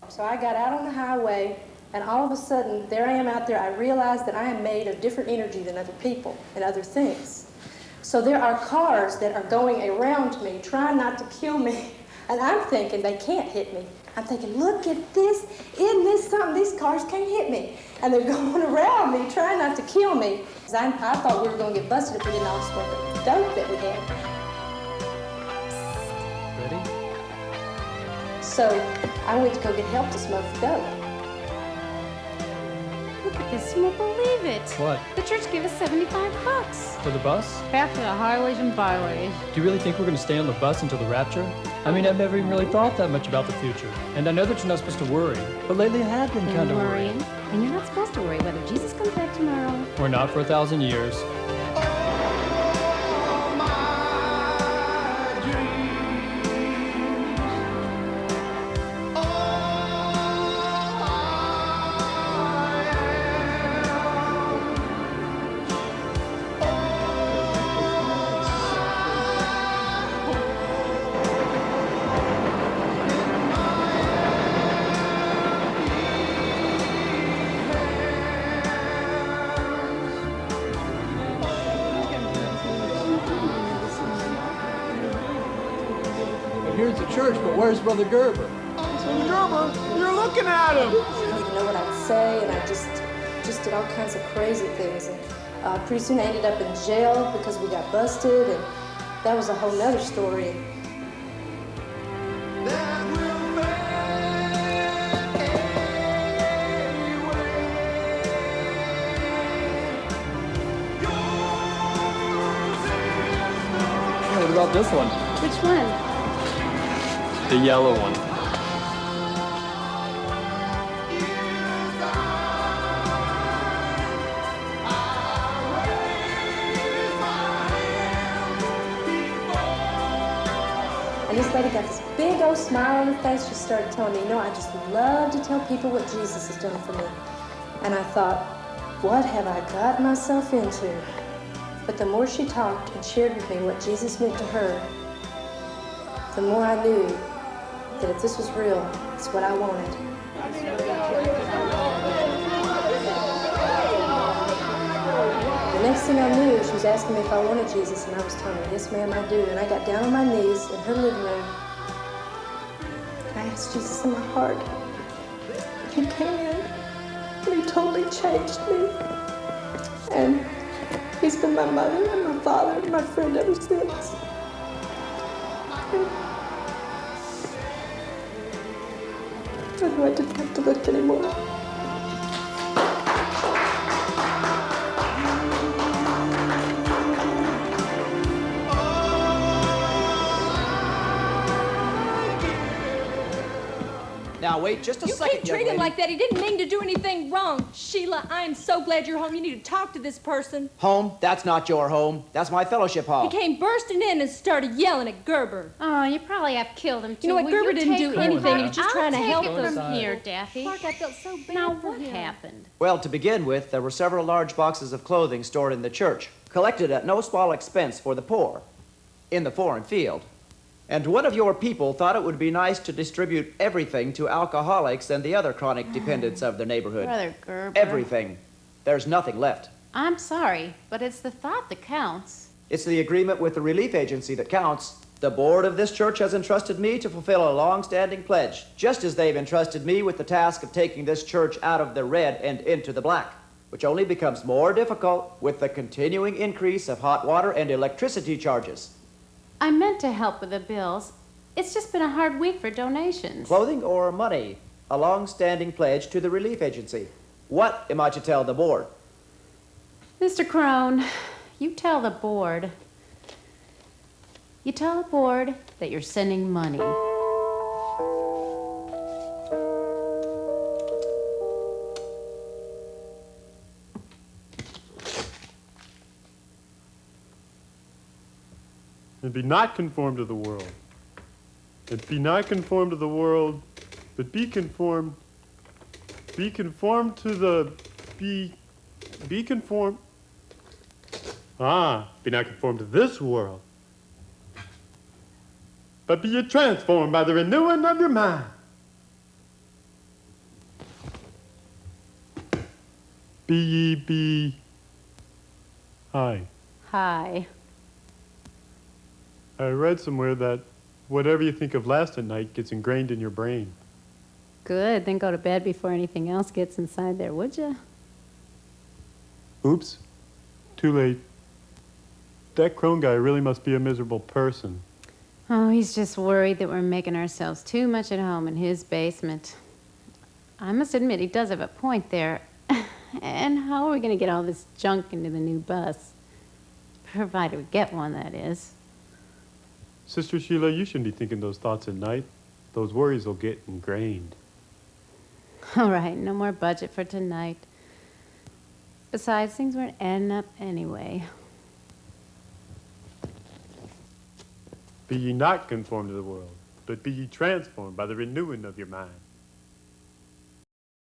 So I got out on the highway, and all of a sudden, there I am out there. I realized that I am made of different energy than other people and other things. So there are cars that are going around me, trying not to kill me. And I'm thinking they can't hit me. I'm thinking, look at this, isn't this something? These cars can't hit me. And they're going around me, trying not to kill me. I thought we were going to get busted if we didn't all smoke the dope that we had. Ready? So I went to go get help to smoke the dope. Look at this, you won't believe it. What? The church gave us $75. For the bus? Half the highways and byways. Do you really think we're going to stay on the bus until the rapture? I mean, I've never even really thought that much about the future. And I know that you're not supposed to worry, but lately I have been kind of worrying. And you're not supposed to worry whether Jesus comes back tomorrow. Or not for 1,000 years. Here's the church, but where's Brother Gerber? Brother Gerber, you're looking at him! I didn't even know what I'd say, and I just did all kinds of crazy things. And pretty soon I ended up in jail because we got busted, and that was a whole nother story. What about this one? Which one? The yellow one. And this lady got this big old smile on her face. She started telling me, I just love to tell people what Jesus has done for me. And I thought, what have I got myself into? But the more she talked and shared with me what Jesus meant to her, the more I knew that if this was real, it's what I wanted. The next thing I knew, she was asking me if I wanted Jesus, and I was telling her, yes, ma'am, I do. And I got down on my knees in her living room. I asked Jesus in my heart. He came in, and he totally changed me. And he's been my mother and my father and my friend ever since. I knew I didn't have to look anymore. Now, wait just a second, You keep treating him like that. He didn't mean to do anything wrong. Sheila, I am so glad you're home. You need to talk to this person. Home? That's not your home. That's my fellowship hall. He came bursting in and started yelling at Gerber. Oh, you probably have killed him, too. You know what? Will Gerber didn't take do him? anything. He was just trying to help I'll take them. it from here, Daffy. Clark, I felt so bad Now, for what him. happened? Well, to begin with, there were several large boxes of clothing stored in the church, collected at no small expense for the poor, in the foreign field. And one of your people thought it would be nice to distribute everything to alcoholics and the other chronic dependents of the neighborhood. Brother Gerber. Everything. There's nothing left. I'm sorry, but it's the thought that counts. It's the agreement with the relief agency that counts. The board of this church has entrusted me to fulfill a long-standing pledge, just as they've entrusted me with the task of taking this church out of the red and into the black, which only becomes more difficult with the continuing increase of hot water and electricity charges. I meant to help with the bills. It's just been a hard week for donations. Clothing or money? A long-standing pledge to the relief agency. What am I to tell the board? Mr. Crone, you tell the board. You tell the board that you're sending money. And be not conformed to the world. And be not conformed to the world, but be conformed to the, be conformed. Be not conformed to this world, but be ye transformed by the renewing of your mind, Hi. Hi. I read somewhere that whatever you think of last at night gets ingrained in your brain. Good. Then go to bed before anything else gets inside there, would you? Oops. Too late. That Crone guy really must be a miserable person. Oh, he's just worried that we're making ourselves too much at home in his basement. I must admit, he does have a point there. And how are we going to get all this junk into the new bus? Provided we get one, that is. Sister Sheila, you shouldn't be thinking those thoughts at night. Those worries will get ingrained. All right, no more budget for tonight. Besides, things weren't adding up anyway. Be ye not conformed to the world, but be ye transformed by the renewing of your mind.